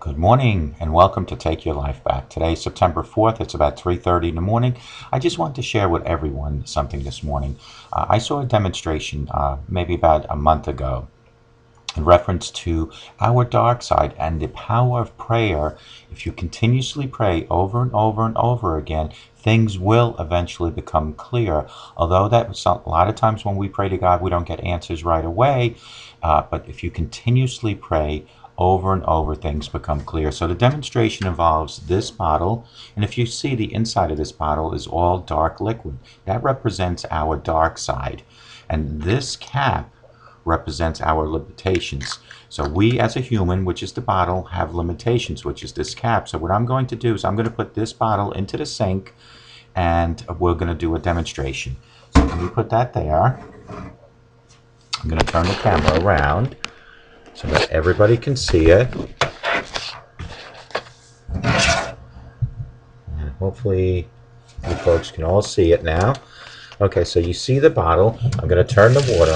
Good morning and welcome to Take Your Life Back. Today is September 4th. It's about 3:30 in the morning. I just want to share with everyone something this morning. I saw a demonstration maybe about a month ago in reference to our dark side and the power of prayer. If you continuously pray over and over and over again, things will eventually become clear. Although a lot of times when we pray to God, we don't get answers right away. But if you continuously pray over and over, things become clear. So the demonstration involves this bottle, and if you see, the inside of this bottle is all dark liquid. That represents our dark side. And this cap represents our limitations. So we as a human, which is the bottle, have limitations, which is this cap. So what I'm going to do is I'm going to put this bottle into the sink and we're going to do a demonstration. So let me put that there. I'm going to turn the camera around so that everybody can see it. And hopefully you folks can all see it now. Okay, so you see the bottle. I'm going to turn the water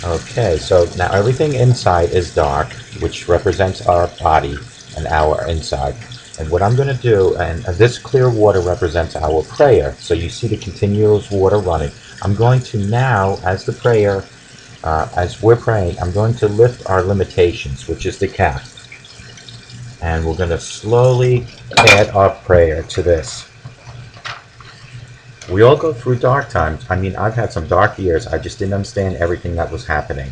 on. Okay, so now everything inside is dark, which represents our body and our inside. And what I'm going to do, and this clear water represents our prayer. So you see the continuous water running. I'm going to now, as the prayer, as we're praying, I'm going to lift our limitations, which is the cap. And we're going to slowly add our prayer to this. We all go through dark times. I mean, I've had some dark years. I just didn't understand everything that was happening.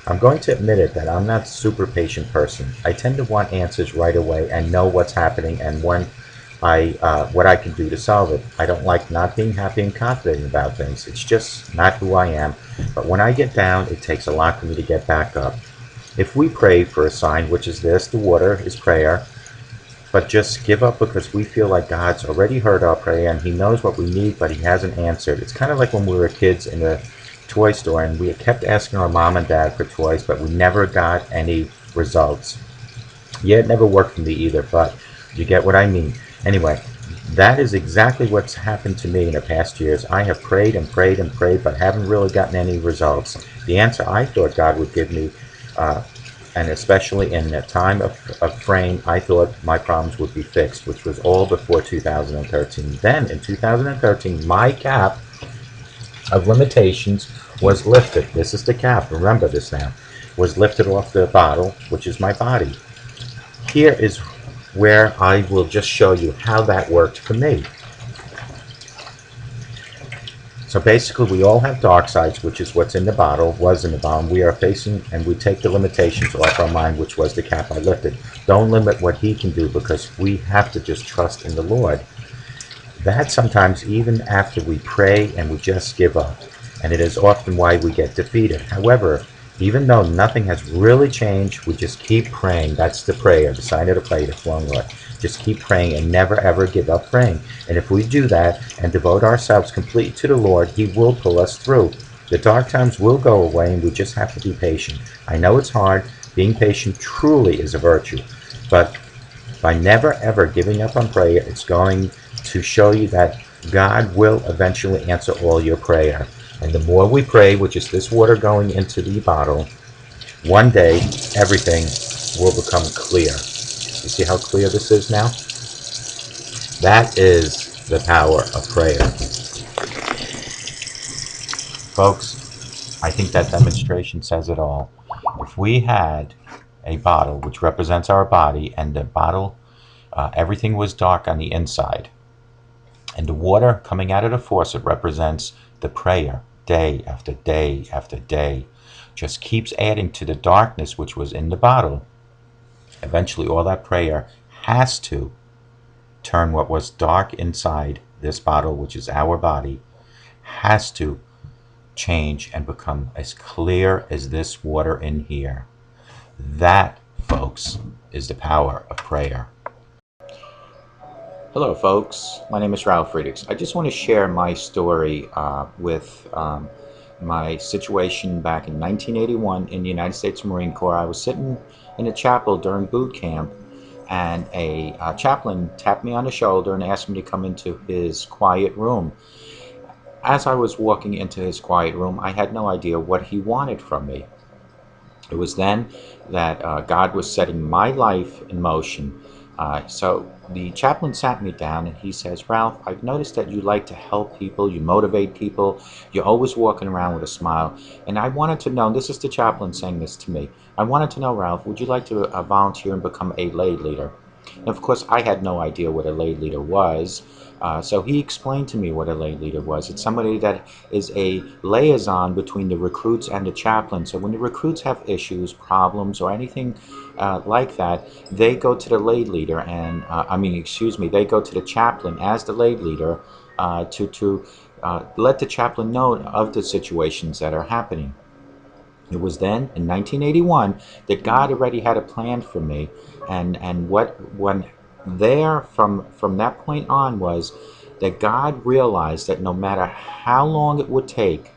I'm going to admit it that I'm not a super patient person. I tend to want answers right away and know what's happening and what I can do to solve it. I don't like not being happy and confident about things. It's just not who I am. But when I get down, it takes a lot for me to get back up. If we pray for a sign, which is this, the water is prayer, but just give up because we feel like God's already heard our prayer and He knows what we need, but He hasn't answered. It's kind of like when we were kids in the toy store and we kept asking our mom and dad for toys, but we never got any results. Yeah, it never worked for me either, but you get what I mean. Anyway, that is exactly what's happened to me in the past years. I have prayed and prayed and prayed, but haven't really gotten any results. The answer I thought God would give me, and especially in the time of praying, I thought my problems would be fixed, which was all before 2013. Then in 2013, my cap of limitations was lifted. This is the cap, remember this now, was lifted off the bottle, which is my body. Here is where I will just show you how that worked for me. So basically we all have dark sides, which is what's in the bottle, was in the bottle. We are facing, and we take the limitations off our mind, which was the cap I lifted. Don't limit what He can do because we have to just trust in the Lord. That sometimes even after we pray and we just give up. And it is often why we get defeated. However, even though nothing has really changed, we just keep praying. That's the prayer, the sign of the prayer, the flowing Lord. Just keep praying and never ever give up praying. And if we do that and devote ourselves completely to the Lord, He will pull us through. The dark times will go away and we just have to be patient. I know it's hard. Being patient truly is a virtue. But by never ever giving up on prayer, it's going to show you that God will eventually answer all your prayer. And the more we pray, which is this water going into the bottle, one day everything will become clear. You see how clear this is now? That is the power of prayer. Folks, I think that demonstration says it all. If we had a bottle which represents our body, and the bottle, everything was dark on the inside, and the water coming out of the faucet represents the prayer, day after day after day, just keeps adding to the darkness which was in the bottle. Eventually all that prayer has to turn what was dark inside this bottle, which is our body, has to change and become as clear as this water in here. That, folks, is the power of prayer. Hello folks, my name is Ralf Friedrichs. I just want to share my story with my situation back in 1981 in the United States Marine Corps. I was sitting in a chapel during boot camp, and a chaplain tapped me on the shoulder and asked me to come into his quiet room. As I was walking into his quiet room, I had no idea what he wanted from me. It was then that God was setting my life in motion. So the chaplain sat me down and he says, Ralph, I've noticed that you like to help people, you motivate people, you're always walking around with a smile. And I wanted to know, this is the chaplain saying this to me, I wanted to know, Ralph, would you like to volunteer and become a lay leader? And of course, I had no idea what a lay leader was. So he explained to me what a lay leader was. It's somebody that is a liaison between the recruits and the chaplain. So when the recruits have issues, problems, or anything like that, they go to the lay leader, and they go to the chaplain as the lay leader to let the chaplain know of the situations that are happening. It was then in 1981 that God already had a plan for me, and what when there from that point on was that God realized that no matter how long it would take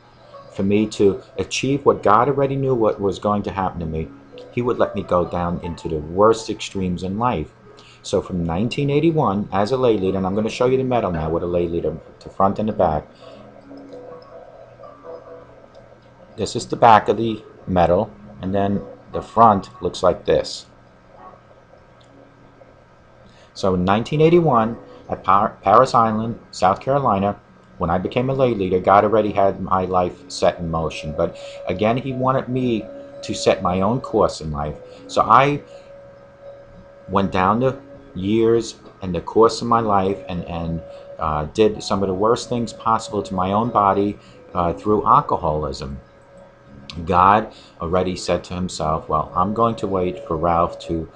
for me to achieve what God already knew what was going to happen to me, He would let me go down into the worst extremes in life. So from 1981 as a lay leader, and I'm going to show you the medal now with a lay leader, the front and the back. This is the back of the medal, and then the front looks like this. So in 1981, at Paris Island, South Carolina, when I became a lay leader, God already had my life set in motion. But again, He wanted me to set my own course in life. So I went down the years and the course of my life and did some of the worst things possible to my own body through alcoholism. God already said to Himself, well, I'm going to wait for Ralph to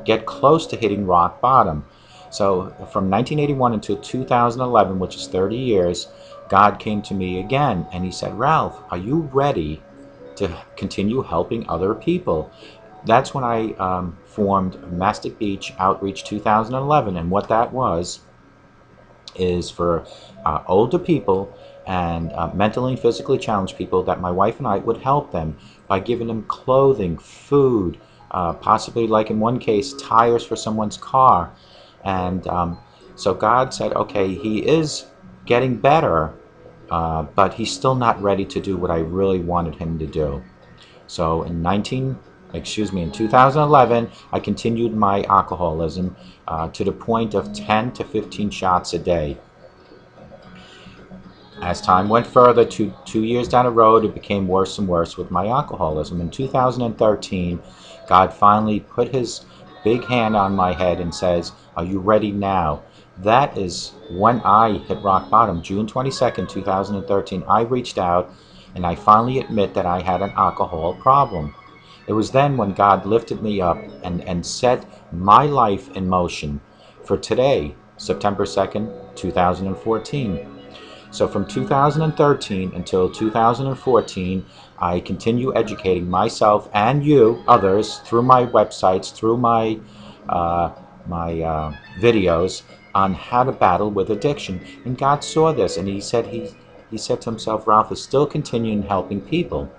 get close to hitting rock bottom. So from 1981 until 2011, which is 30 years, God came to me again and He said, Ralph, are you ready to continue helping other people? That's when I formed Mastic Beach Outreach 2011, and what that was is for older people and mentally and physically challenged people, that my wife and I would help them by giving them clothing, food, possibly, like in one case, tires for someone's car. And so God said, okay, he is getting better, but he's still not ready to do what I really wanted him to do. So in 2011, I continued my alcoholism to the point of 10 to 15 shots a day. As time went further, two years down the road, it became worse and worse with my alcoholism. In 2013, God finally put His big hand on my head and says, are you ready now? That is when I hit rock bottom. June 22nd, 2013, I reached out and I finally admit that I had an alcohol problem. It was then when God lifted me up and set my life in motion for today, September 2nd, 2014. So from 2013 until 2014, I continue educating myself and you, others, through my websites, through my videos on how to battle with addiction. And God saw this, and He said to Himself, Ralph is still continuing helping people.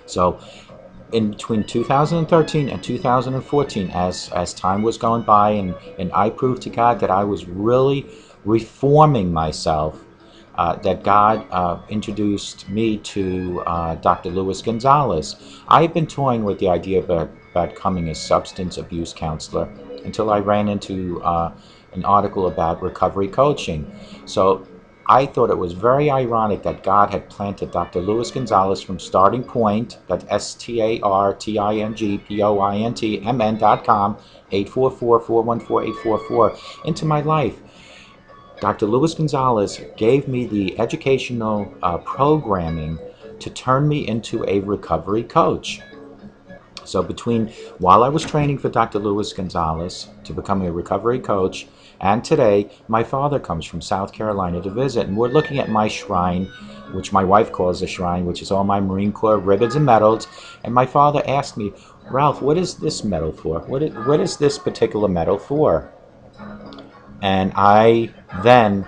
So in between 2013 and 2014, as time was going by, and I proved to God that I was really reforming myself, that God introduced me to Dr. Luis Gonzalez. I had been toying with the idea about becoming a substance abuse counselor until I ran into an article about recovery coaching. So I thought it was very ironic that God had planted Dr. Luis Gonzalez from Starting Point, that's StartingPointMN.com, 844-414-8444, into my life. Dr. Luis Gonzalez gave me the educational programming to turn me into a recovery coach. So while I was training for Dr. Luis Gonzalez to become a recovery coach, and today, my father comes from South Carolina to visit, and we're looking at my shrine, which my wife calls a shrine, which is all my Marine Corps ribbons and medals. And my father asked me, Ralph, what is this medal for? What is this particular medal for? And I then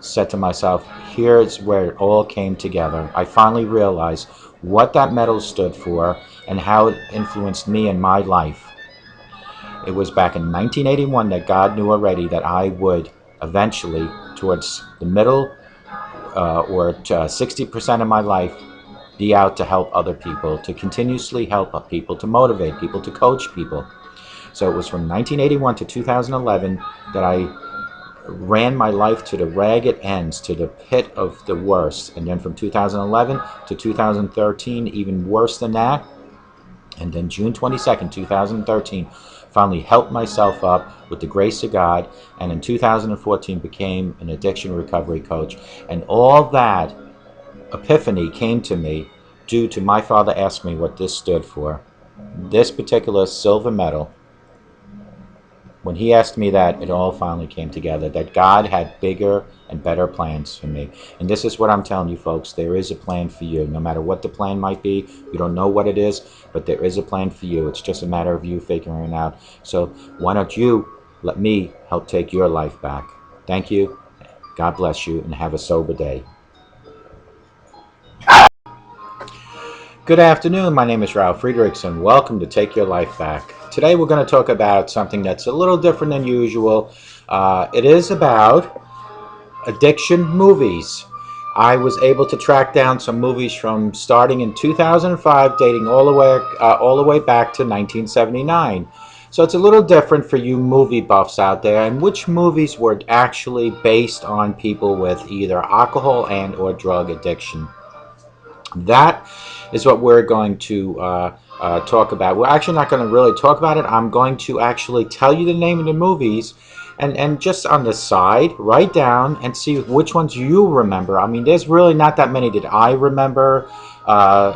said to myself, here's where it all came together. I finally realized what that medal stood for and how it influenced me in my life. It was back in 1981 that God knew already that I would eventually, towards the middle or 60% of my life, be out to help other people, to continuously help people, to motivate people, to coach people. So it was from 1981 to 2011 that I ran my life to the ragged ends, to the pit of the worst. And then from 2011 to 2013, even worse than that. And then June 22nd, 2013, finally helped myself up with the grace of God. And in 2014 became an addiction recovery coach. And all that epiphany came to me due to my father asking me what this stood for. This particular silver medal, when he asked me that, it all finally came together, that God had bigger and better plans for me. And this is what I'm telling you, folks. There is a plan for you. No matter what the plan might be, you don't know what it is, but there is a plan for you. It's just a matter of you figuring it out. So why don't you let me help take your life back? Thank you. God bless you, and have a sober day. Good afternoon. My name is Ralf Friedrichs, and welcome to Take Your Life Back. Today we're going to talk about something that's a little different than usual. It is about addiction movies. I was able to track down some movies from starting in 2005, dating all the way back to 1979. So it's a little different for you movie buffs out there, and which movies were actually based on people with either alcohol and or drug addiction. That is what we're going to talk about. We're actually not going to really talk about it. I'm going to actually tell you the name of the movies, and just on the side, write down and see which ones you remember. I mean, there's really not that many that I remember,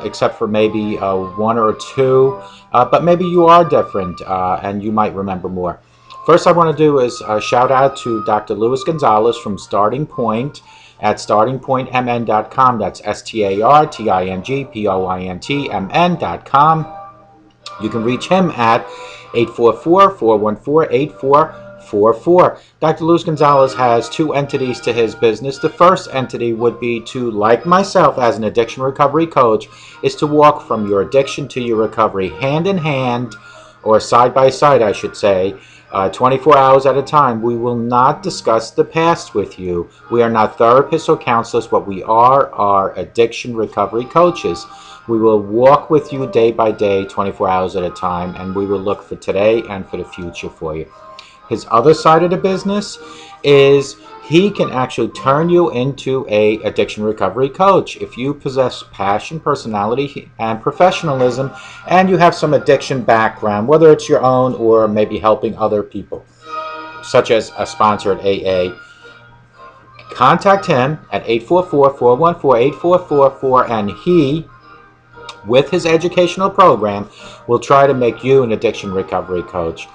except for maybe one or two, but maybe you are different, and you might remember more. First I want to do is shout out to Dr. Luis Gonzalez from Starting Point at startingpointmn.com. That's startingpointmn.com. You can reach him at 844-414-8444. Dr. Luis Gonzalez has two entities to his business. The first entity would be to, like myself as an addiction recovery coach, is to walk from your addiction to your recovery hand in hand, or side by side I should say, 24 hours at a time. We will not discuss the past with you. We are not therapists or counselors. What we are addiction recovery coaches. We will walk with you day by day, 24 hours at a time, and we will look for today and for the future for you. His other side of the business is he can actually turn you into a addiction recovery coach if you possess passion, personality, and professionalism, and you have some addiction background, whether it's your own or maybe helping other people, such as a sponsor at AA. Contact him at 844-414-8444, and he, with his educational program, will try to make you an addiction recovery coach.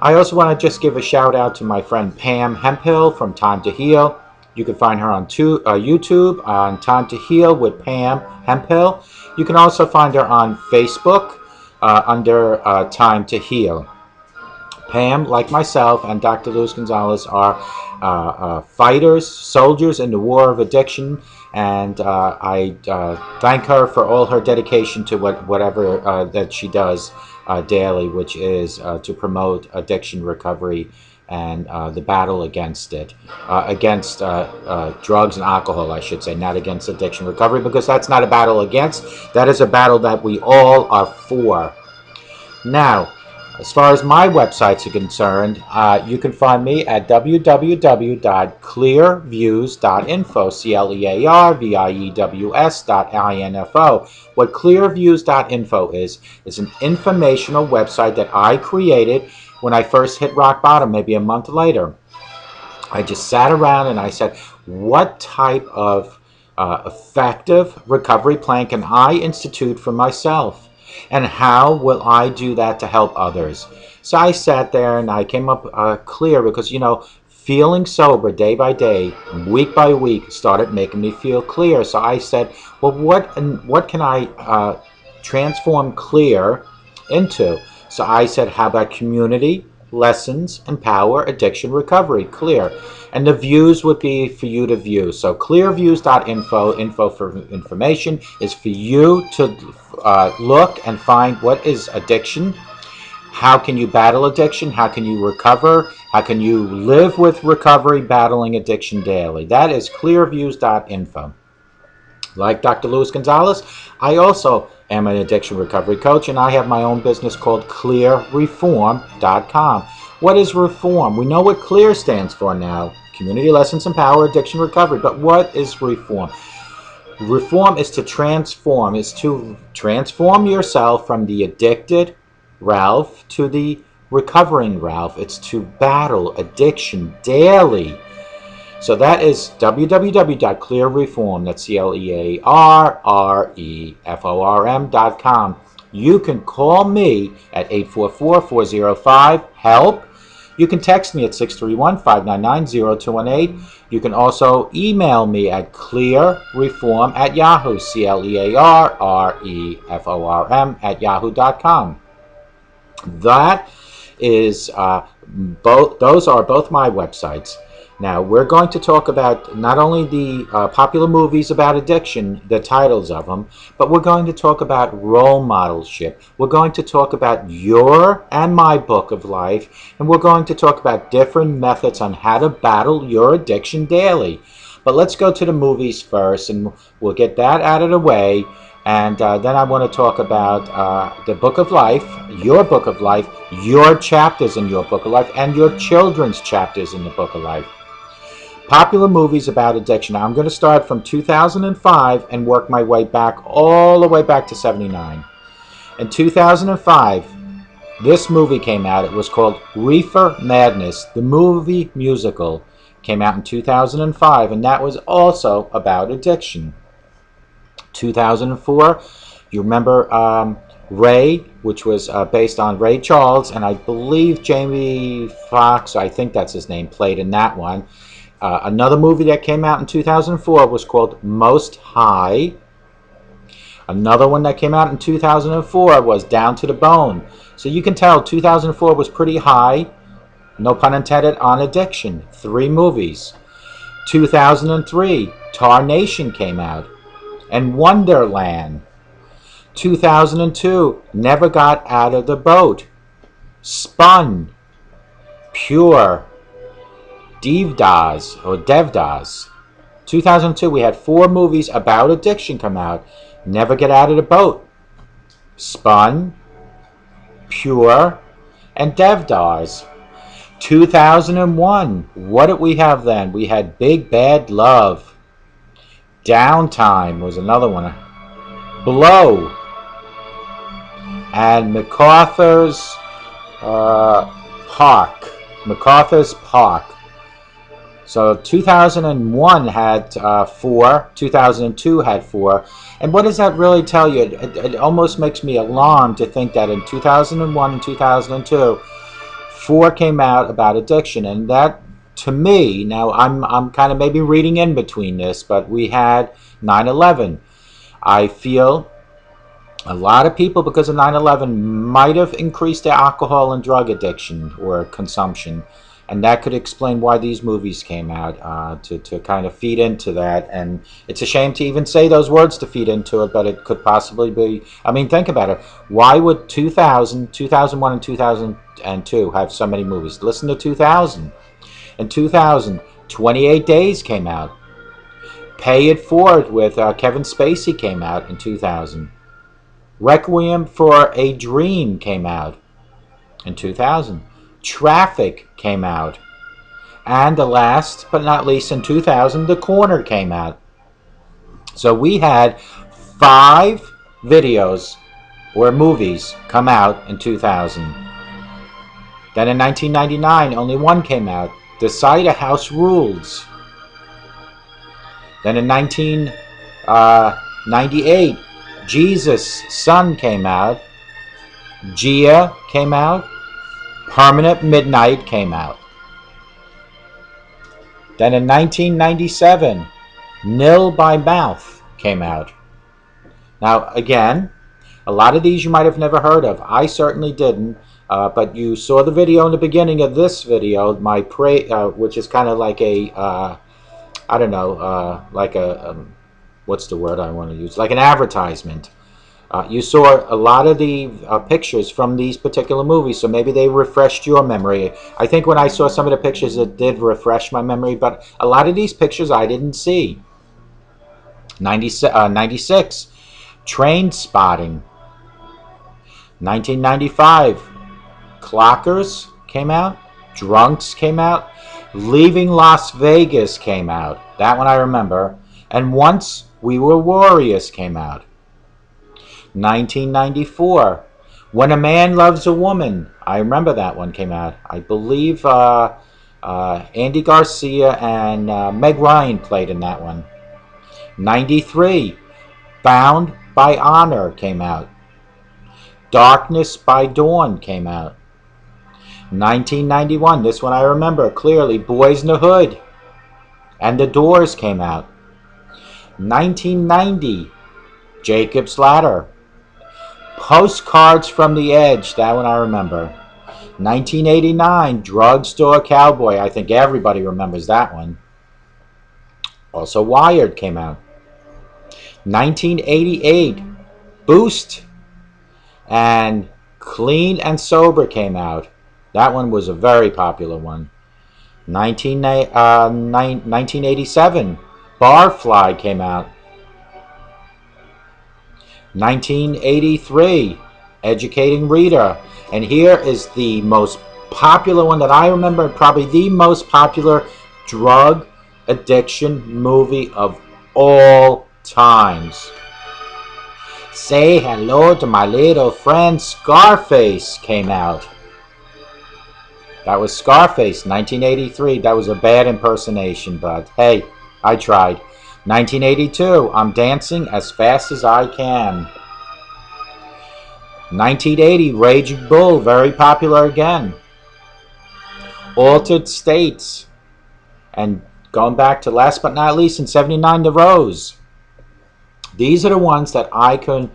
I also want to just give a shout out to my friend Pam Hemphill from Time to Heal. You can find her on YouTube on Time to Heal with Pam Hemphill. You can also find her on Facebook under Time to Heal. Pam, like myself, and Dr. Luis Gonzalez are fighters, soldiers in the war of addiction, and I thank her for all her dedication to whatever that she does daily, which is to promote addiction recovery and the battle against it, against drugs and alcohol, I should say, not against addiction recovery, because that's not a battle against, that is a battle that we all are for. Now, as far as my websites are concerned, you can find me at www.clearviews.info, CLEARVIEWS.info. What clearviews.info is an informational website that I created when I first hit rock bottom, maybe a month later. I just sat around and I said, what type of effective recovery plan can I institute for myself? And how will I do that to help others? So I sat there and I came up clear, because, you know, feeling sober day by day, week by week, started making me feel clear. So I said, well, what can I transform clear into? So I said, how about community, lessons, empower, addiction recovery, clear. And the views would be for you to view. So clearviews.info, info for information, is for you to look and find what is addiction, how can you battle addiction, how can you recover, how can you live with recovery, battling addiction daily. That is clearviews.info. Like Dr. Luis Gonzalez, I also am an addiction recovery coach, and I have my own business called clearreform.com. What is reform? We know what CLEAR stands for now. Community Lessons Empower Addiction Recovery. But what is reform? Reform is to transform yourself from the addicted Ralph to the recovering Ralph. It's to battle addiction daily. So that is www.clearreform, that's CLEARREFORM.com. You can call me at 844-405-HELP. You can text me at 631-599-0218. You can also email me at clearreform@yahoo, CLEARREFORM@yahoo.com. That is those are both my websites. Now, we're going to talk about not only the popular movies about addiction, the titles of them, but we're going to talk about role modelship. We're going to talk about your and my book of life, and we're going to talk about different methods on how to battle your addiction daily. But let's go to the movies first, and we'll get that out of the way. And then I want to talk about the book of life, your chapters in your book of life, and your children's chapters in the book of life. Popular movies about addiction. Now, I'm going to start from 2005 and work my way back all the way back to 79. In 2005, this movie came out. It was called Reefer Madness. The movie musical came out in 2005, and that was also about addiction. 2004, you remember Ray, which was based on Ray Charles, and I believe Jamie Foxx, I think that's his name, played in that one. Another movie that came out in 2004 was called Most High. Another one that came out in 2004 was Down to the Bone. So you can tell 2004 was pretty high, no pun intended, on addiction. 3 movies. 2003, Tar Nation came out. And Wonderland. 2002, Never Got Out of the Boat. Spun. Pure. Devdas. 2002, we had 4 movies about addiction come out. Never Get Out of the Boat. Spun. Pure. And Devdas. 2001, what did we have then? We had Big Bad Love. Downtime was another one. Blow. And MacArthur's Park. MacArthur's Park. So 2001 had 4. 2002 had 4. And what does that really tell you? It almost makes me alarmed to think that in 2001 and 2002, 4 came out about addiction. And that, to me, now I'm kind of maybe reading in between this, but we had 9/11. I feel a lot of people, because of 9/11, might have increased their alcohol and drug addiction or consumption. And that could explain why these movies came out, to kind of feed into that. And it's a shame to even say those words, to feed into it, but it could possibly be. I mean, think about it. Why would 2000, 2001, and 2002 have so many movies? Listen to 2000. In 2000, 28 Days came out. Pay It Forward with Kevin Spacey came out in 2000. Requiem for a Dream came out in 2000. Traffic came out. And the last but not least, in 2000, The Corner came out. So we had 5 videos or movies come out in 2000. Then in 1999, only 1 came out. The Cider House Rules. Then in 1998, Jesus' Son came out. Gia came out. Permanent Midnight came out. Then in 1997, Nil by Mouth came out. Now, again, a lot of these you might have never heard of. I certainly didn't. But you saw the video in the beginning of this video, which is kind of like a, I don't know, like a, what's the word I want to use? Like an advertisement. You saw a lot of the pictures from these particular movies, so maybe they refreshed your memory. I think when I saw some of the pictures, it did refresh my memory, but a lot of these pictures I didn't see. 96, Train Spotting. 1995, Clockers came out. Drunks came out. Leaving Las Vegas came out. That one I remember. And Once We Were Warriors came out. 1994, When a Man Loves a Woman. I remember that one came out. I believe Andy Garcia and Meg Ryan played in that one. 93, Bound by Honor came out. Darkness by Dawn came out. 1991, this one I remember clearly, Boys in the Hood and The Doors came out. 1990, Jacob's Ladder. Postcards from the Edge, that one I remember. 1989, Drugstore Cowboy, I think everybody remembers that one. Also Wired came out. 1988, Boost and Clean and Sober came out. That one was a very popular one. 1987, Barfly came out. 1983, Educating Rita. And here is the most popular one that I remember, probably the most popular drug addiction movie of all times. Say Hello to My Little Friend Scarface came out. That was Scarface, 1983. That was a bad impersonation, but hey, I tried. 1982, I'm Dancing as Fast as I Can. 1980, Raging Bull, very popular again. Altered States. And going back to last but not least, in 79, The Rose. These are the ones that I could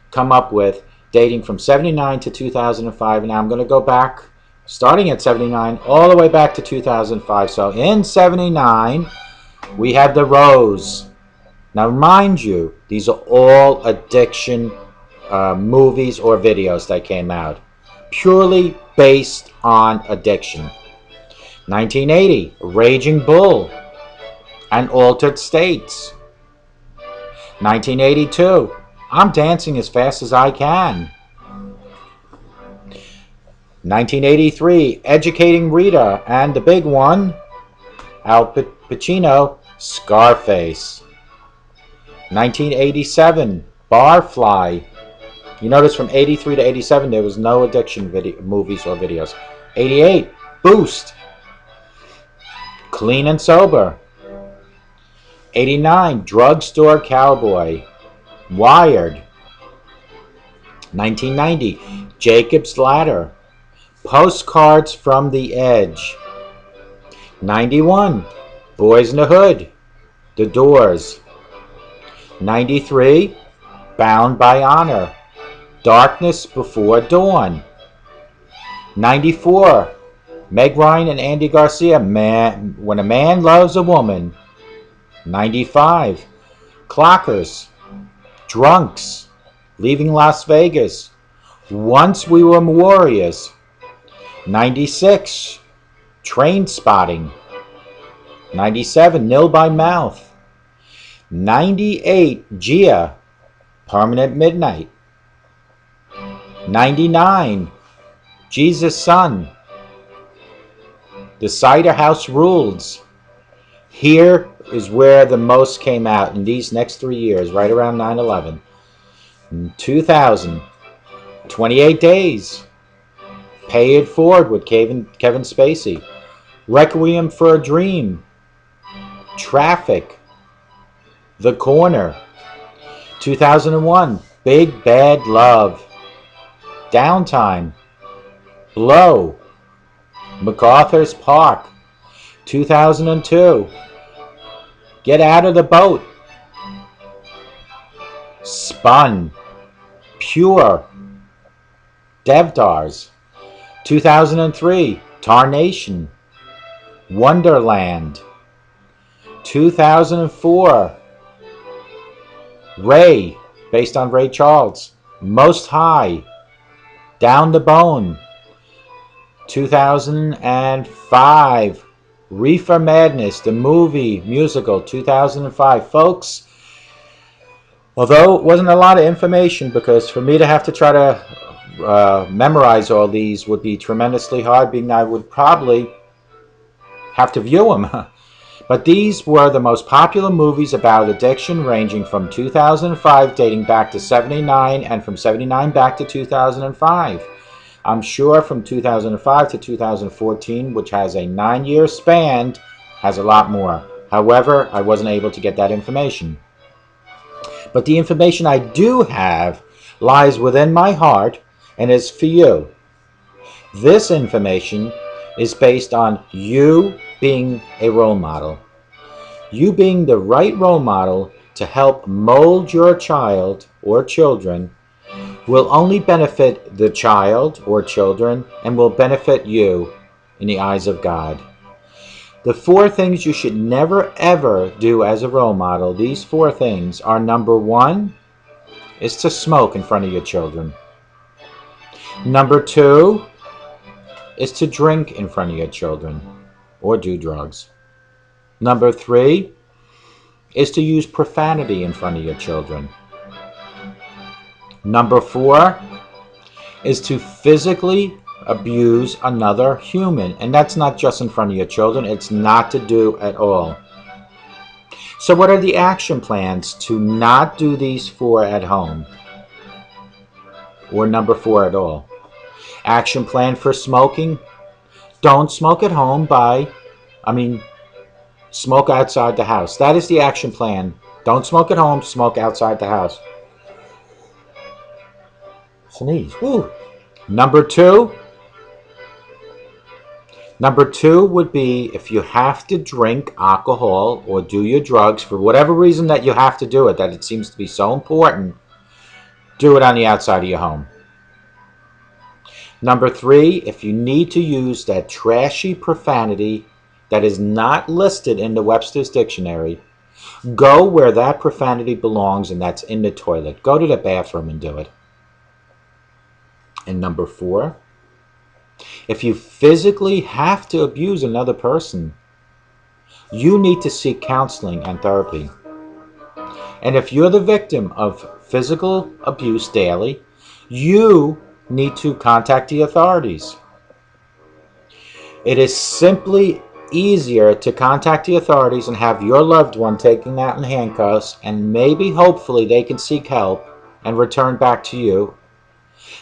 come up with dating from 79 to 2005. Now I'm going to go back, starting at 79, all the way back to 2005. So in 79, we have The Rose. Now mind you, these are all addiction movies or videos that came out, purely based on addiction. 1980, Raging Bull and Altered States. 1982, I'm Dancing as Fast as I Can. 1983, Educating Rita, and the big one, Al Pacino, Scarface. 1987, Barfly. You notice from 83 to 87 there was no addiction movies or videos. 88, Boost. Clean and Sober. 89, Drugstore Cowboy. Wired. 1990, Jacob's Ladder. Postcards from the Edge. 91, Boys in the Hood. The Doors. 93, Bound by Honor. Darkness Before Dawn. 94, Meg Ryan and Andy Garcia, When a Man Loves a Woman. 95, Clockers. Drunks. Leaving Las Vegas. Once We Were Warriors. 96, Train Spotting. 97, Nil by Mouth. 98, Gia, Permanent Midnight. 99, Jesus Son. The Cider House Rules. Here is where the most came out in these next 3 years, right around 9/11. 2000, 28 Days. Pay It Forward with Kevin Spacey. Requiem for a Dream. Traffic. The Corner. 2001, Big Bad Love. Downtime. Blow. MacArthur's Park. 2002, Get Out of the Boat. Spun. Pure. Devdars. 2003, Tarnation. Wonderland. 2004, Ray, based on Ray Charles. Most High. Down the Bone. 2005, Reefer Madness, the movie musical, 2005. Folks, Although it wasn't a lot of information, because for me to have to try to memorize all these would be tremendously hard, being I would probably have to view them. But these were the most popular movies about addiction, ranging from 2005 dating back to 79, and from 79 back to 2005. I'm sure from 2005 to 2014, which has a 9-year span, has a lot more. However, I wasn't able to get that information. But the information I do have lies within my heart and is for you. This information is based on you being a role model. You being the right role model to help mold your child or children will only benefit the child or children and will benefit you in the eyes of God. The 4 things you should never ever do as a role model, these 4 things are: number 1 is to smoke in front of your children. Number 2 is to drink in front of your children or do drugs. Number 3 is to use profanity in front of your children. Number 4 is to physically abuse another human. And that's not just in front of your children. It's not to do at all. So what are the action plans to not do these 4 at home? Or number 4 at all? Action plan for smoking: don't smoke at home smoke outside the house. That is the action plan. Don't smoke at home, smoke outside the house. Sneeze. Woo. Number 2 would be, if you have to drink alcohol or do your drugs for whatever reason that you have to do it, that it seems to be so important, do it on the outside of your home. Number 3, if you need to use that trashy profanity that is not listed in the Webster's Dictionary, go where that profanity belongs, and that's in the toilet. Go to the bathroom and do it. And number 4, if you physically have to abuse another person, you need to seek counseling and therapy. And if you're the victim of physical abuse daily, you need to contact the authorities. It is simply easier to contact the authorities and have your loved one taken out in handcuffs, and maybe hopefully they can seek help and return back to you,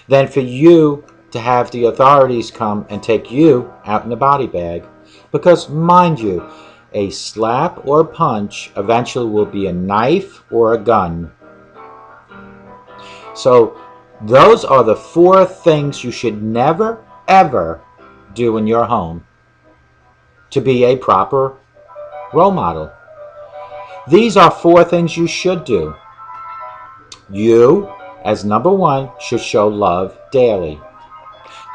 than for you to have the authorities come and take you out in a body bag. Because mind you, a slap or punch eventually will be a knife or a gun. So those are the 4 things you should never ever do in your home to be a proper role model. These are 4 things you should do. You, as number 1, should show love daily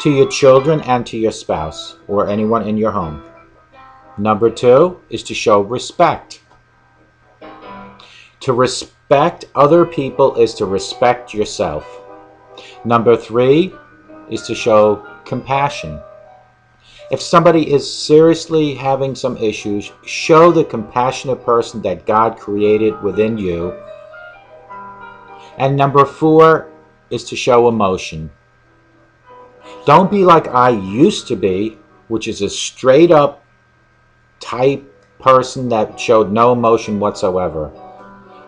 to your children and to your spouse or anyone in your home. Number 2 is to show respect. To respect other people is to respect yourself. Number 3 is to show compassion. If somebody is seriously having some issues, show the compassionate person that God created within you. And number 4 is to show emotion. Don't be like I used to be, which is a straight up type person that showed no emotion whatsoever.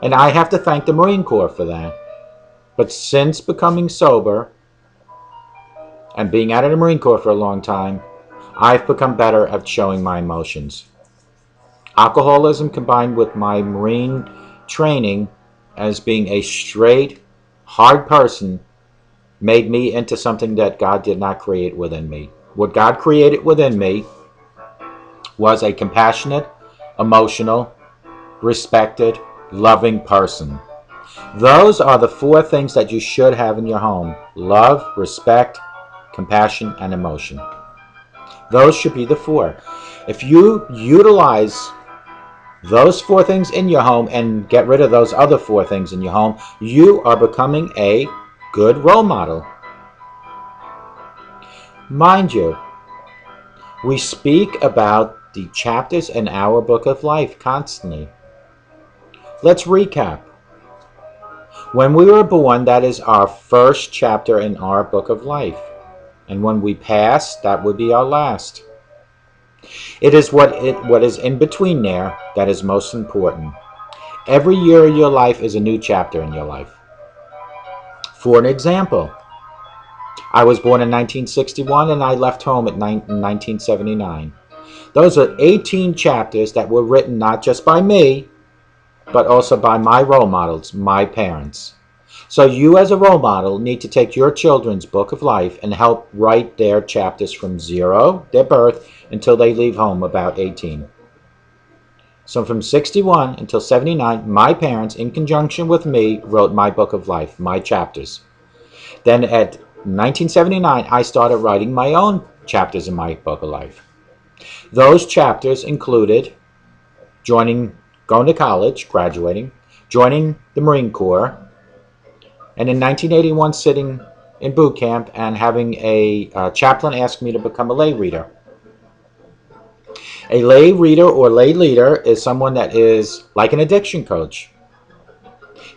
And I have to thank the Marine Corps for that. But since becoming sober and being out of the Marine Corps for a long time, I've become better at showing my emotions. Alcoholism combined with my Marine training as being a straight, hard person made me into something that God did not create within me. What God created within me was a compassionate, emotional, respected, loving person. Those are the 4 things that you should have in your home: love, respect, compassion, and emotion. Those should be the 4. If you utilize those 4 things in your home and get rid of those other 4 things in your home, you are becoming a good role model. Mind you, we speak about the chapters in our book of life constantly. Let's recap. When we were born, that is our first chapter in our book of life. And when we pass, that would be our last. It is what is in between there that is most important. Every year of your life is a new chapter in your life. For an example, I was born in 1961 and I left home in 1979. Those are 18 chapters that were written not just by me, but also by my role models, my parents. So you as a role model need to take your children's book of life and help write their chapters from zero, their birth, until they leave home about 18. So from 61 until 79, my parents, in conjunction with me, wrote my book of life, my chapters. Then at 1979, I started writing my own chapters in my book of life. Those chapters included going to college, graduating, joining the Marine Corps, and in 1981 sitting in boot camp and having a chaplain ask me to become a lay reader. A lay reader or lay leader is someone that is like an addiction coach.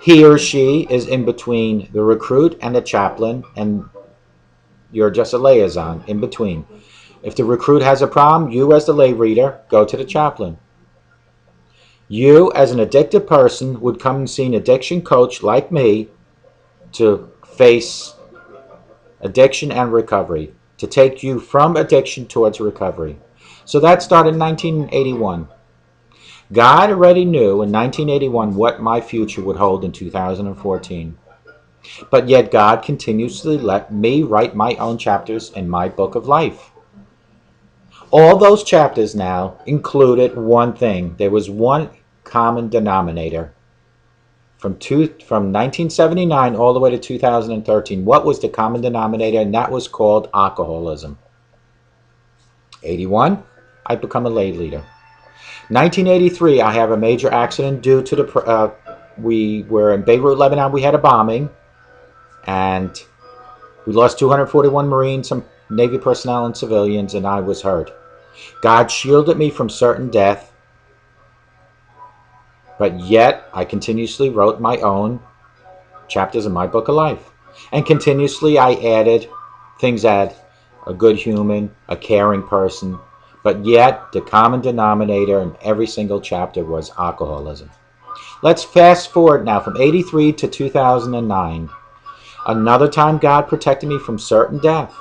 He or she is in between the recruit and the chaplain, and you're just a liaison in between. If the recruit has a problem, you as the lay reader go to the chaplain. You as an addicted person would come and see an addiction coach like me to face addiction and recovery, to take you from addiction towards recovery. So that started in 1981. God already knew in 1981 what my future would hold in 2014. But yet God continuously let me write my own chapters in my book of life. All those chapters now included one thing. There was one common denominator. From 1979 all the way to 2013, what was the common denominator? And that was called alcoholism. 81, I become a lay leader. 1983, I have a major accident due to we were in Beirut, Lebanon. We had a bombing, and we lost 241 Marines, some Navy personnel, and civilians, and I was hurt. God shielded me from certain death, but yet I continuously wrote my own chapters in my book of life. And continuously I added things that a good human, a caring person, but yet the common denominator in every single chapter was alcoholism. Let's fast forward now from 83 to 2009. Another time God protected me from certain death.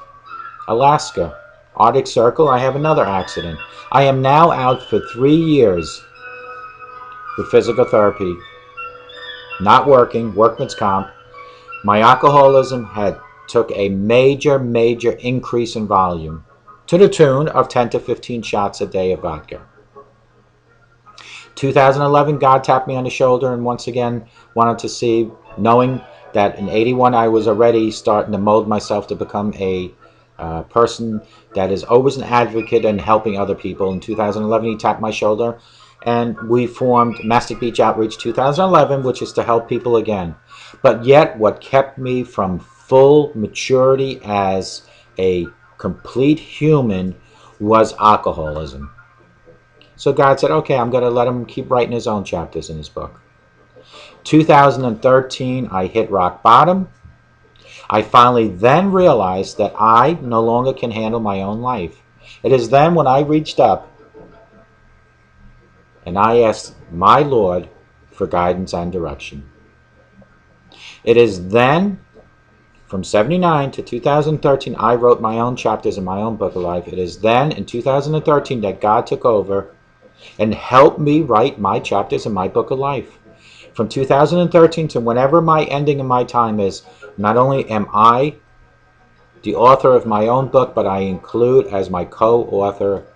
Alaska, Arctic Circle, I have another accident. I am now out for 3 years with physical therapy, not working, workman's comp. My alcoholism had took a major increase in volume to the tune of 10 to 15 shots a day of vodka. 2011, God tapped me on the shoulder and once again wanted to see, knowing that in 81 I was already starting to mold myself to become a person that is always an advocate and helping other people. In 2011, he tapped my shoulder and we formed Mastic Beach Outreach 2011, which is to help people again. But yet what kept me from full maturity as a complete human was alcoholism. So God said, okay, I'm going to let him keep writing his own chapters in his book. 2013, I hit rock bottom. I finally then realized that I no longer can handle my own life. It is then when I reached up and I asked my Lord for guidance and direction. It is then, from 79 to 2013, I wrote my own chapters in my own book of life. It is then, in 2013, that God took over and helped me write my chapters in my book of life. From 2013 to whenever my ending of my time is, not only am I the author of my own book, but I include as my co-author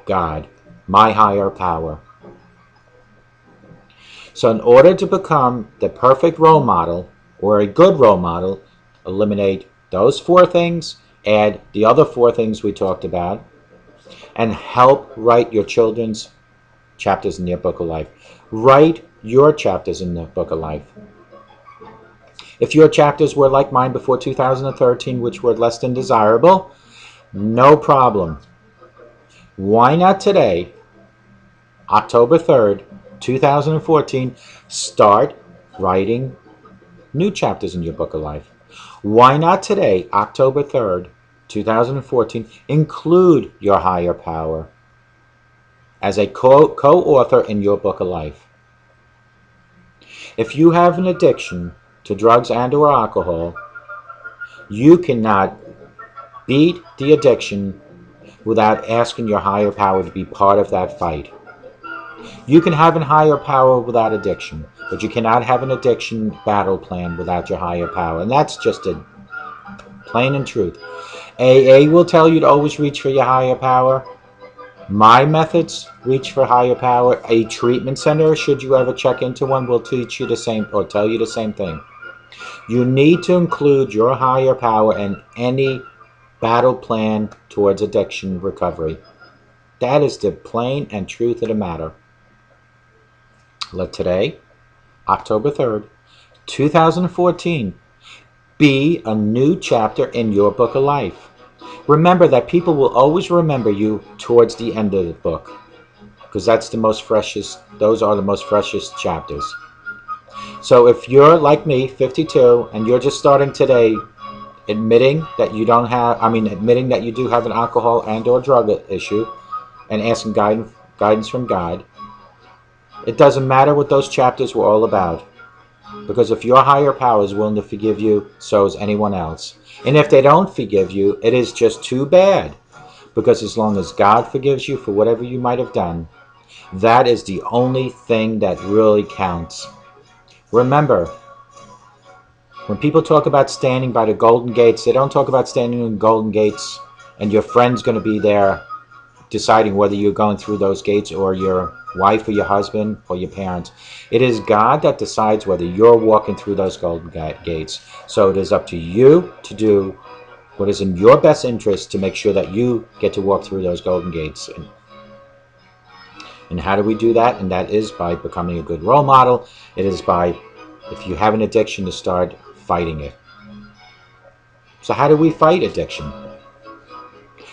God, my higher power. So in order to become the perfect role model, or a good role model, eliminate those 4 things, add the other 4 things we talked about, and help write your children's chapters in their book of life. Write your chapters in the book of life. If your chapters were like mine before 2013, which were less than desirable, no problem. Why not today, October 3rd, 2014, start writing new chapters in your book of life. Why not today, October 3rd, 2014, include your higher power as a co-author in your book of life? If you have an addiction to drugs and or alcohol, you cannot beat the addiction without asking your higher power to be part of that fight. You can have a higher power without addiction, but you cannot have an addiction battle plan without your higher power. And that's just a plain and truth. AA will tell you to always reach for your higher power. My methods, reach for higher power. A treatment center, should you ever check into one, will teach you the same or tell you the same thing. You need to include your higher power in any battle plan towards addiction recovery. That is the plain and truth of the matter. Let today, October 3rd, 2014, be a new chapter in your book of life. Remember that people will always remember you towards the end of the book, because that's the most freshest, those are the most freshest chapters. So if you're like me, 52, and you're just starting today, admitting that you do have an alcohol and or drug issue, and asking guidance from God, it doesn't matter what those chapters were all about. Because if your higher power is willing to forgive you, so is anyone else. And if they don't forgive you, it is just too bad. Because as long as God forgives you for whatever you might have done, that is the only thing that really counts. Remember, when people talk about standing by the golden gates, they don't talk about standing in the golden gates and your friend's going to be there deciding whether you're going through those gates, or your wife or your husband or your parents. It is God that decides whether you're walking through those golden gates. So it is up to you to do what is in your best interest to make sure that you get to walk through those golden gates. And how do we do that? And that is by becoming a good role model. It is by, if you have an addiction, to start fighting it. So how do we fight addiction?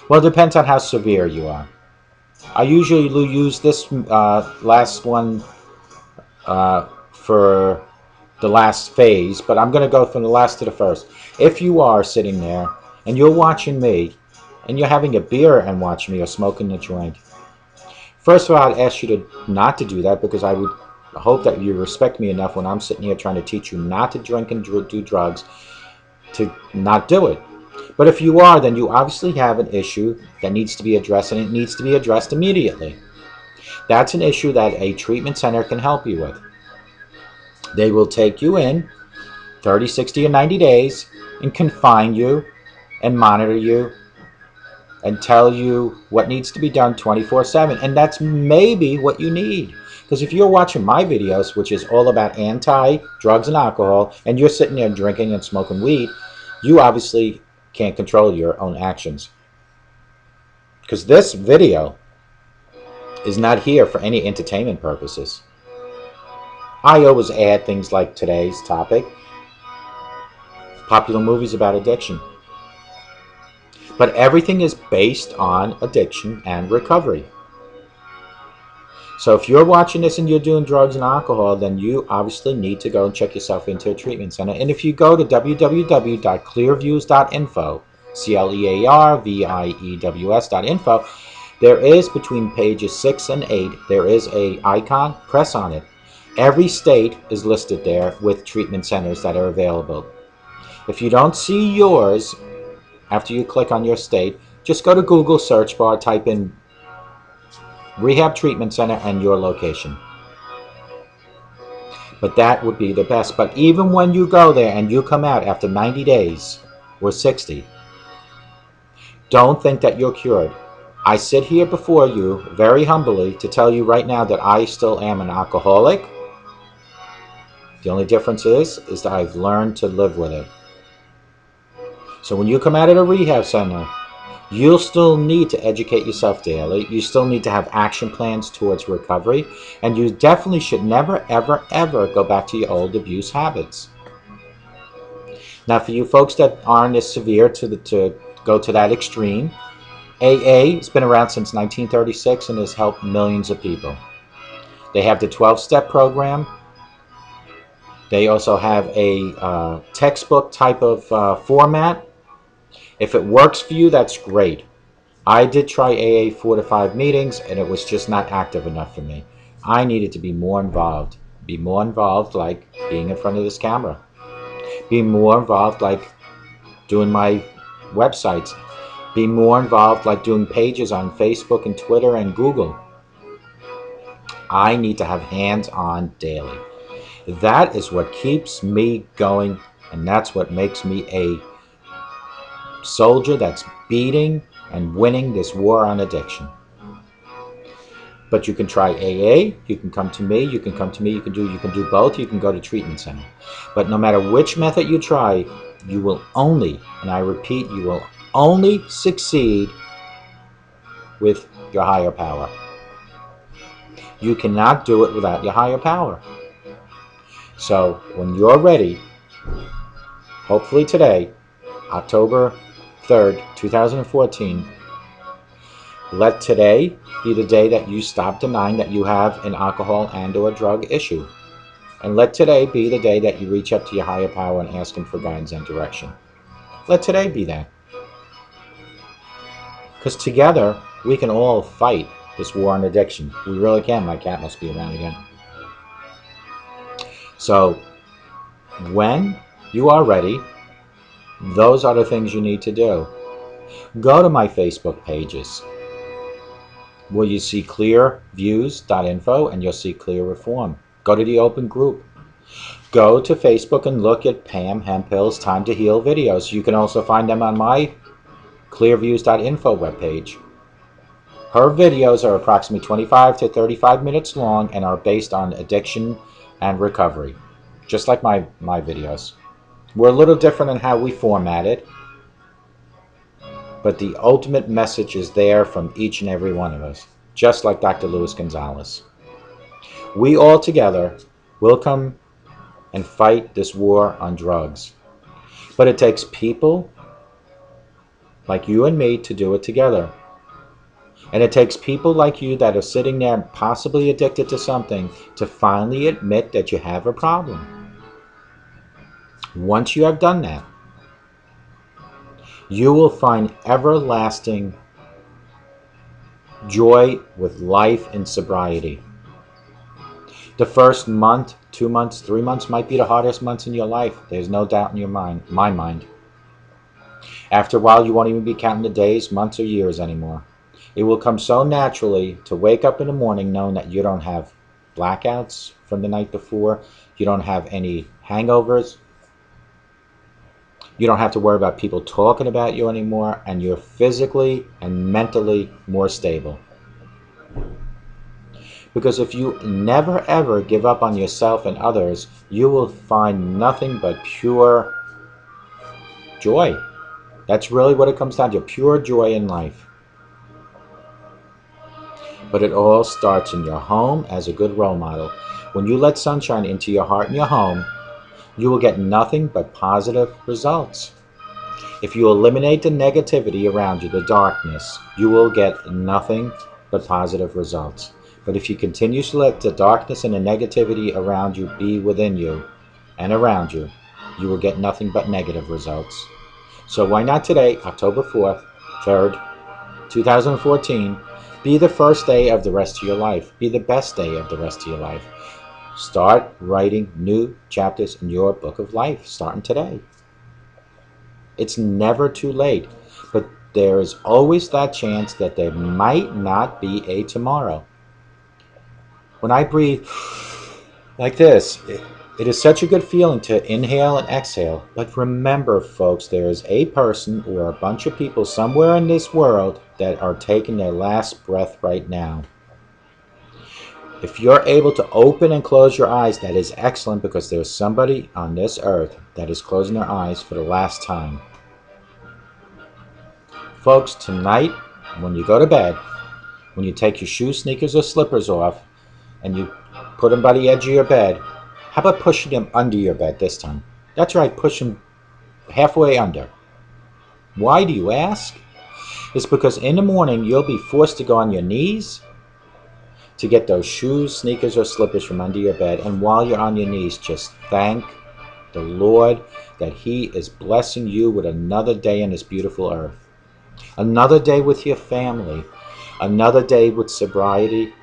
Well, it depends on how severe you are. I usually use this last one for the last phase, but I'm going to go from the last to the first. If you are sitting there and you're watching me, and you're having a beer and watching me, or smoking a joint, first of all, I'd ask you to not to do that, because I would hope that you respect me enough when I'm sitting here trying to teach you not to drink and do drugs, to not do it. But if you are, then you obviously have an issue that needs to be addressed, and it needs to be addressed immediately. That's an issue that a treatment center can help you with. They will take you in 30, 60, or 90 days and confine you and monitor you and tell you what needs to be done 24/7. And that's maybe what you need. Because if you're watching my videos, which is all about anti-drugs and alcohol, and you're sitting there drinking and smoking weed, you obviously can't control your own actions. Because this video is not here for any entertainment purposes. I always add things like today's topic, popular movies about addiction. But everything is based on addiction and recovery. So if you're watching this and you're doing drugs and alcohol, then you obviously need to go and check yourself into a treatment center. And if you go to www.clearviews.info, CLEARVIEWS.info, there is, between pages 6 and 8, there is a icon. Press on it. Every state is listed there with treatment centers that are available. If you don't see yours after you click on your state, just go to Google search bar, type in Rehab Treatment Center and your location. But that would be the best. But even when you go there and you come out after 90 days or 60, don't think that you're cured. I sit here before you very humbly to tell you right now that I still am an alcoholic. The only difference is that I've learned to live with it. So when you come out of a rehab center, you'll still need to educate yourself daily. You still need to have action plans towards recovery. And you definitely should never, ever, ever go back to your old abuse habits. Now, for you folks that aren't as severe to go to that extreme, AA has been around since 1936 and has helped millions of people. They have the 12-step program. They also have a textbook type of format. If it works for you, that's great. I did try AA 4 to 5 meetings, and it was just not active enough for me. I needed to be more involved. Be more involved, like being in front of this camera. Be more involved, like doing my websites. Be more involved, like doing pages on Facebook and Twitter and Google. I need to have hands-on daily. That is what keeps me going, and that's what makes me a soldier that's beating and winning this war on addiction. But you can try AA, you can come to me, you can do both, you can go to treatment center. But no matter which method you try, you will only, and I repeat, you will only succeed with your higher power. You cannot do it without your higher power. So when you're ready, hopefully today, October 3rd, 2014, let today be the day that you stop denying that you have an alcohol and or drug issue. And let today be the day that you reach up to your higher power and ask him for guidance and direction. Let today be that. Because together, we can all fight this war on addiction. We really can. My cat must be around again. So, when you are ready, those are the things you need to do. Go to my Facebook pages, where you see clearviews.info and you'll see Clear Reform. Go to the open group. Go to Facebook and look at Pam Hemphill's Time to Heal videos. You can also find them on my clearviews.info webpage. Her videos are approximately 25 to 35 minutes long and are based on addiction and recovery, just like my videos. We're a little different in how we format it, but the ultimate message is there from each and every one of us, just like Dr. Luis Gonzalez. We all together will come and fight this war on drugs. But it takes people like you and me to do it together. And it takes people like you that are sitting there possibly addicted to something to finally admit that you have a problem. Once you have done that, you will find everlasting joy with life in sobriety. The first month, 2 months, 3 months might be the hardest months in your life. There's no doubt in your mind, my mind. After a while, you won't even be counting the days, months, or years anymore. It will come so naturally to wake up in the morning knowing that you don't have blackouts from the night before. You don't have any hangovers. You don't have to worry about people talking about you anymore, and you're physically and mentally more stable. Because if you never ever give up on yourself and others, you will find nothing but pure joy. That's really what it comes down to, pure joy in life. But it all starts in your home as a good role model. When you let sunshine into your heart and your home, you will get nothing but positive results. If you eliminate the negativity around you, the darkness, you will get nothing but positive results. But if you continue to let the darkness and the negativity around you be within you and around you, you will get nothing but negative results. So why not today, October 4th, 3rd, 2014, be the first day of the rest of your life. Be the best day of the rest of your life. Start writing new chapters in your book of life, starting today. It's never too late, but there is always that chance that there might not be a tomorrow. When I breathe like this, it is such a good feeling to inhale and exhale. But remember, folks, there is a person or a bunch of people somewhere in this world that are taking their last breath right now. If you're able to open and close your eyes, that is excellent, because there's somebody on this earth that is closing their eyes for the last time. Folks, tonight, when you go to bed, when you take your shoes, sneakers, or slippers off, and you put them by the edge of your bed, how about pushing them under your bed this time? That's right, push them halfway under. Why, do you ask? It's because in the morning you'll be forced to go on your knees, to get those shoes, sneakers, or slippers from under your bed. And while you're on your knees, just thank the Lord that He is blessing you with another day in this beautiful earth. Another day with your family. Another day with sobriety.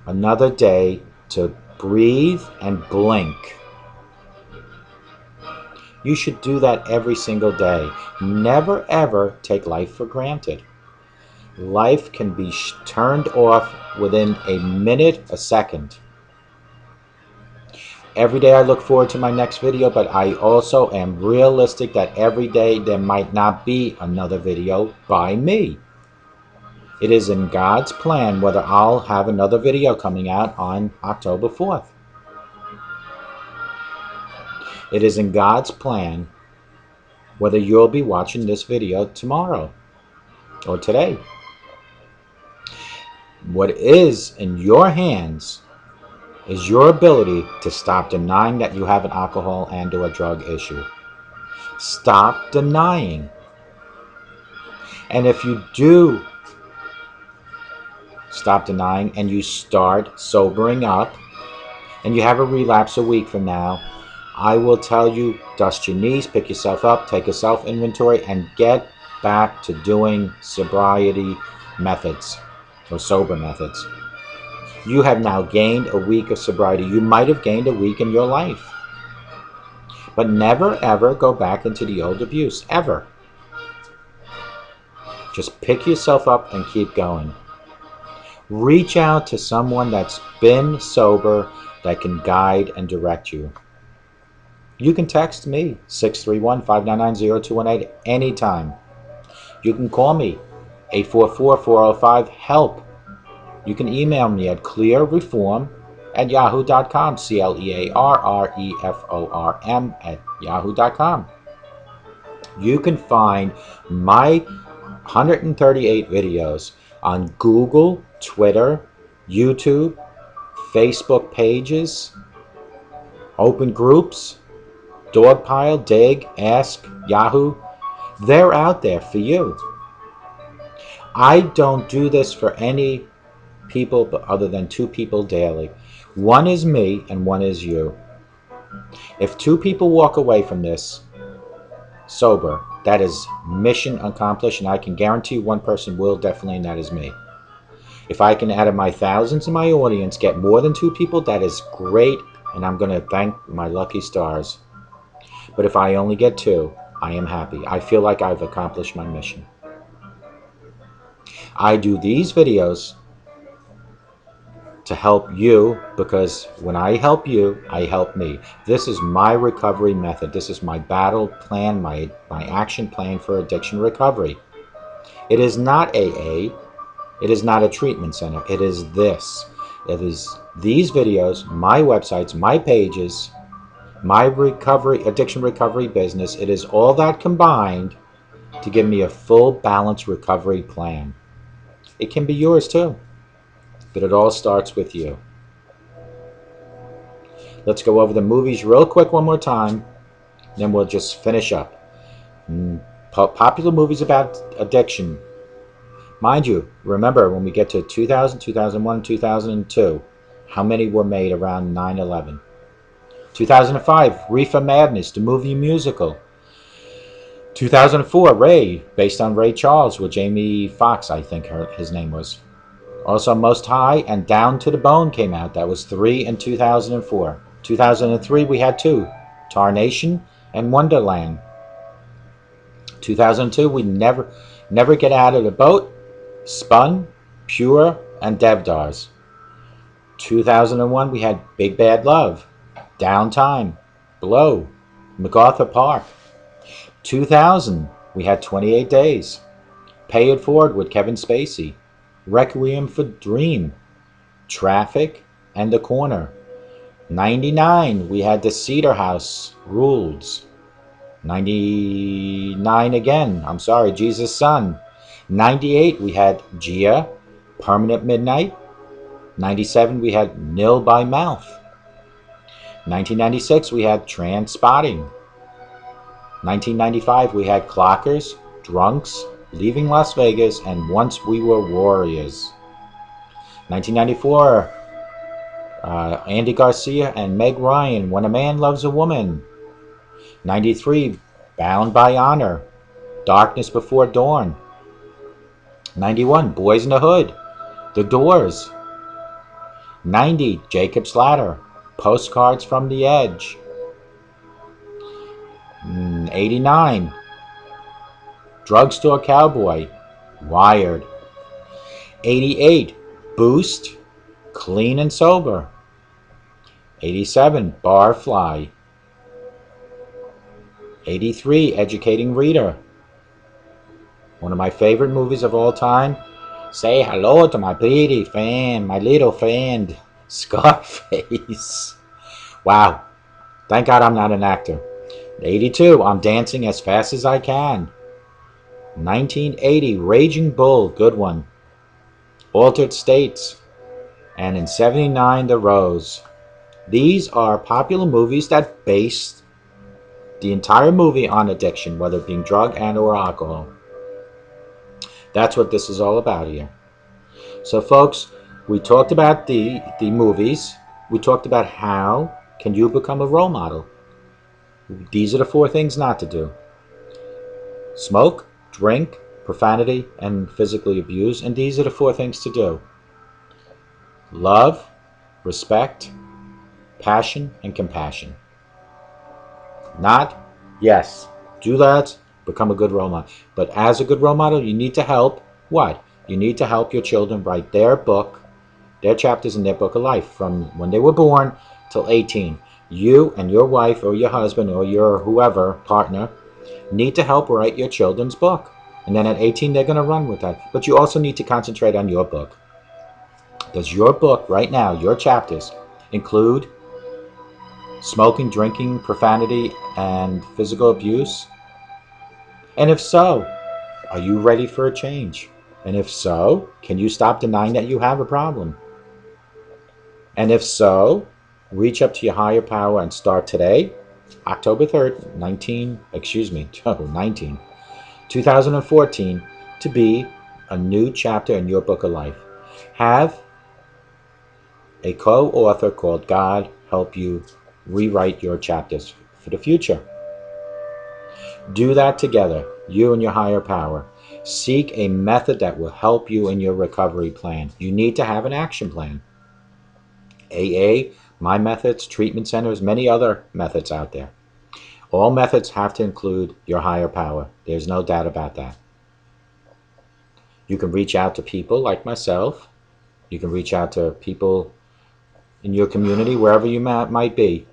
Another day to breathe and blink. You should do that every single day. Never ever take life for granted. Life can be turned off within a minute, a second. Every day I look forward to my next video, but I also am realistic that every day there might not be another video by me. It is in God's plan whether I'll have another video coming out on October 4th. It is in God's plan whether you'll be watching this video tomorrow or today. What is in your hands is your ability to stop denying that you have an alcohol and or a drug issue. Stop denying. And if you do stop denying and you start sobering up and you have a relapse a week from now, I will tell you, dust your knees, pick yourself up, take a self-inventory, and get back to doing sobriety methods or sober methods. You have now gained a week of sobriety. You might have gained a week in your life. But never ever go back into the old abuse, ever. Just pick yourself up and keep going. Reach out to someone that's been sober that can guide and direct you. You can text me, 631-599-0218, anytime. You can call me, 844-405-HELP. You can email me at clearreform@yahoo.com, CLEARREFORM@yahoo.com. You can find my 138 videos on Google, Twitter, YouTube, Facebook pages, open groups, Dogpile, Dig, Ask, Yahoo. They're out there for you. I don't do this for any people but other than two people daily. One is me and one is you. If two people walk away from this sober, that is mission accomplished, and I can guarantee one person will definitely, and that is me. If I can, out of my thousands in my audience, get more than two people, that is great, and I'm going to thank my lucky stars. But if I only get two, I am happy. I feel like I've accomplished my mission. I do these videos to help you, because when I help you, I help me. This is my recovery method. This is my battle plan, my action plan for addiction recovery. It is not AA. It is not a treatment center. It is this. It is these videos, my websites, my pages, my addiction recovery business. It is all that combined to give me a full balanced recovery plan. It can be yours too, but it all starts with you. Let's go over the movies real quick one more time, then we'll just finish up. Popular movies about addiction. Mind you, remember when we get to 2000, 2001, 2002, how many were made around 9/11? 2005, Reefer Madness, the movie musical. 2004, Ray, based on Ray Charles, with Jamie Foxx, I think his name was. Also, Most High and Down to the Bone came out. That was 3 in 2004. 2003, we had 2, Tarnation and Wonderland. 2002, we Never Get Out of the Boat, Spun, Pure, and Devdars. 2001, we had Big Bad Love, Downtime, Blow, MacArthur Park. 2000, we had 28 Days, Pay It Forward with Kevin Spacey, Requiem for Dream, Traffic, and The Corner. 99, we had The Cedar House, Rules. 99 again, Jesus' Son. 98, we had Gia, Permanent Midnight. 97, we had Nil by Mouth. 1996, we had Transpotting. 1995, we had Clockers, Drunks, Leaving Las Vegas, and Once We Were Warriors. 1994, Andy Garcia and Meg Ryan, When a Man Loves a Woman. 93, Bound by Honor, Darkness Before Dawn. 91, Boys in the Hood, The Doors. 90, Jacob's Ladder, Postcards from the Edge. 89, Drugstore Cowboy, Wired. 88, Boost, Clean and Sober. 87, Barfly. 83, Educating Reader. One of my favorite movies of all time. Say hello to my pretty friend, my little friend, Scarface. Wow. Thank God I'm not an actor. 82, I'm Dancing as Fast as I Can. 1980, Raging Bull, good one. Altered States. And in 79, The Rose. These are popular movies that based the entire movie on addiction, whether it being drug and or alcohol. That's what this is all about here. So folks, we talked about the movies. We talked about how can you become a role model. These are the 4 things not to do. Smoke, drink, profanity, and physically abuse. And these are the 4 things to do. Love, respect, passion, and compassion. Not, yes, do that, become a good role model. But as a good role model, you need to help what? You need to help your children write their book, their chapters in their book of life from when they were born till 18. You and your wife or your husband or your whoever, partner, need to help write your children's book. And then at 18, they're going to run with that. But you also need to concentrate on your book. Does your book right now, your chapters, include smoking, drinking, profanity, and physical abuse? And if so, are you ready for a change? And if so, can you stop denying that you have a problem? And if so, reach up to your higher power and start today, October 3rd, 2014, to be a new chapter in your book of life. Have a co-author called God help you rewrite your chapters for the future. Do that together, you and your higher power. Seek a method that will help you in your recovery plan. You need to have an action plan. AA, my methods, treatment centers, many other methods out there. All methods have to include your higher power. There's no doubt about that. You can reach out to people like myself. You can reach out to people in your community, wherever you might be.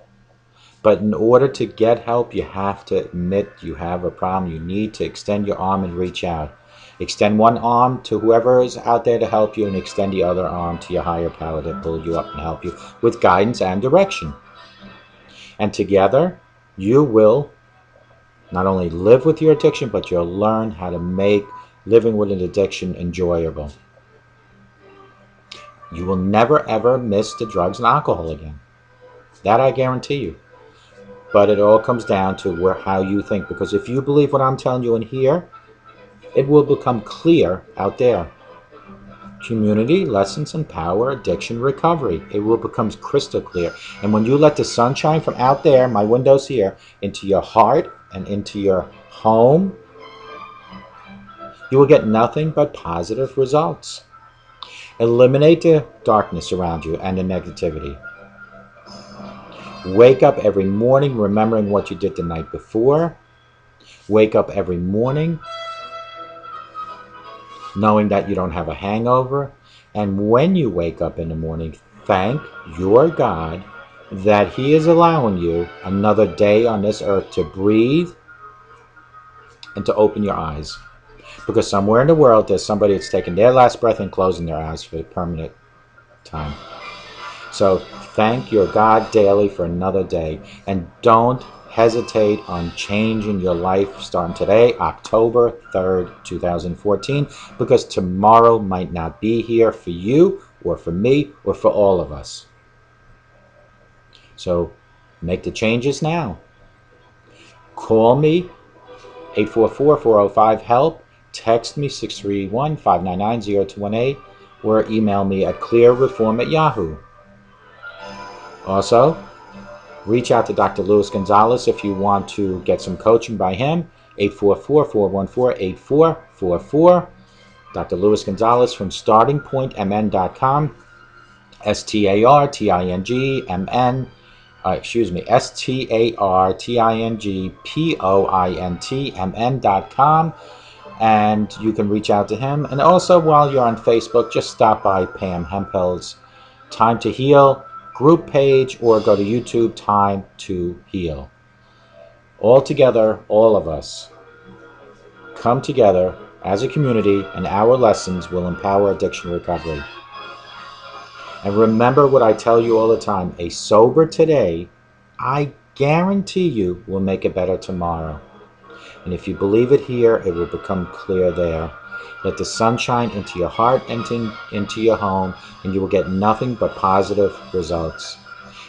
But in order to get help, you have to admit you have a problem. You need to extend your arm and reach out. Extend one arm to whoever is out there to help you and extend the other arm to your higher power to pull you up and help you with guidance and direction. And together, you will not only live with your addiction, but you'll learn how to make living with an addiction enjoyable. You will never ever miss the drugs and alcohol again. That I guarantee you. But it all comes down to how you think. Because if you believe what I'm telling you in here, it will become clear out there. Community, lessons, and power, addiction, recovery. It will become crystal clear. And when you let the sunshine from out there, my windows here, into your heart and into your home, you will get nothing but positive results. Eliminate the darkness around you and the negativity. Wake up every morning remembering what you did the night before. Wake up every morning knowing that you don't have a hangover. And when you wake up in the morning, thank your God that He is allowing you another day on this earth to breathe and to open your eyes. Because somewhere in the world, there's somebody that's taking their last breath and closing their eyes for a permanent time. So thank your God daily for another day. And don't hesitate on changing your life starting today, October 3rd, 2014, because tomorrow might not be here for you or for me or for all of us. So make the changes now. Call me, 844-405-HELP. Text me, 631-599-0218. or email me at clearreform@yahoo. Also, reach out to Dr. Luis Gonzalez if you want to get some coaching by him, 844-414-8444. Dr. Luis Gonzalez from startingpointmn.com, startingpointmn.com, and you can reach out to him. And also, while you're on Facebook, just stop by Pam Hempel's Time to Heal group page, or go to YouTube, Time to Heal. All together, all of us, come together as a community, and our lessons will empower addiction recovery. And remember what I tell you all the time, a sober today, I guarantee you, will make a better tomorrow. And if you believe it here, it will become clear there. Let the sun shine into your heart and into your home, and you will get nothing but positive results.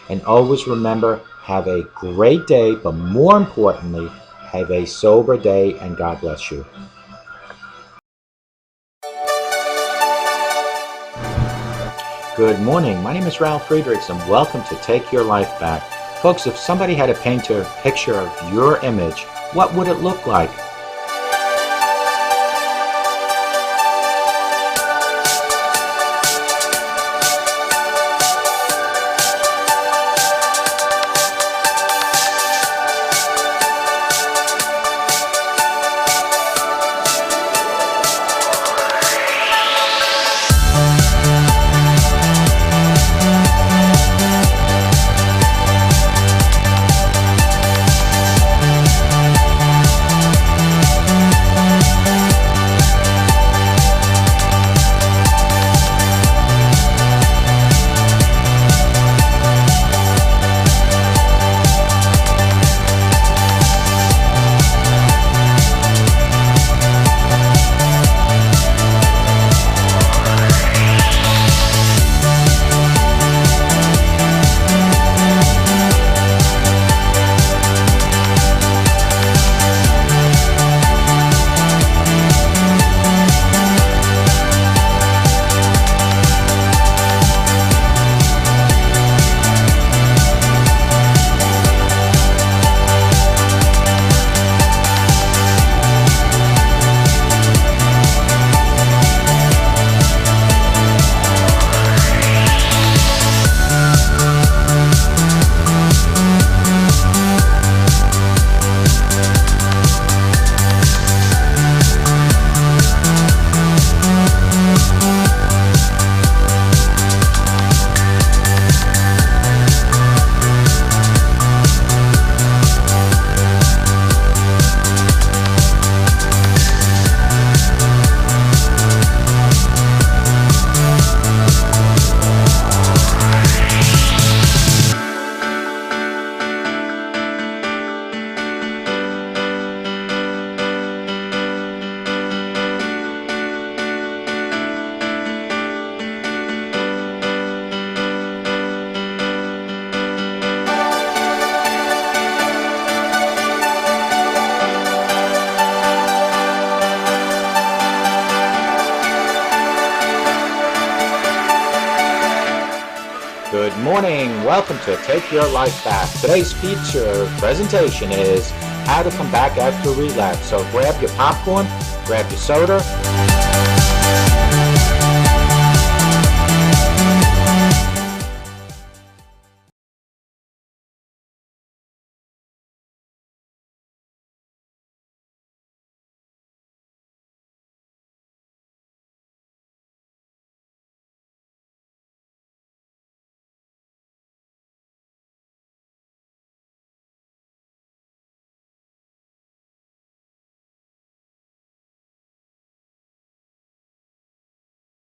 And always remember, have a great day, but more importantly, have a sober day, and God bless you. Good morning. My name is Ralf Friedrichs, and welcome to Take Your Life Back. Folks, if somebody had to paint a picture of your image, what would it look like? Good morning. Welcome to Take Your Life Back. Today's feature presentation is how to come back after relapse. So grab your popcorn, grab your soda.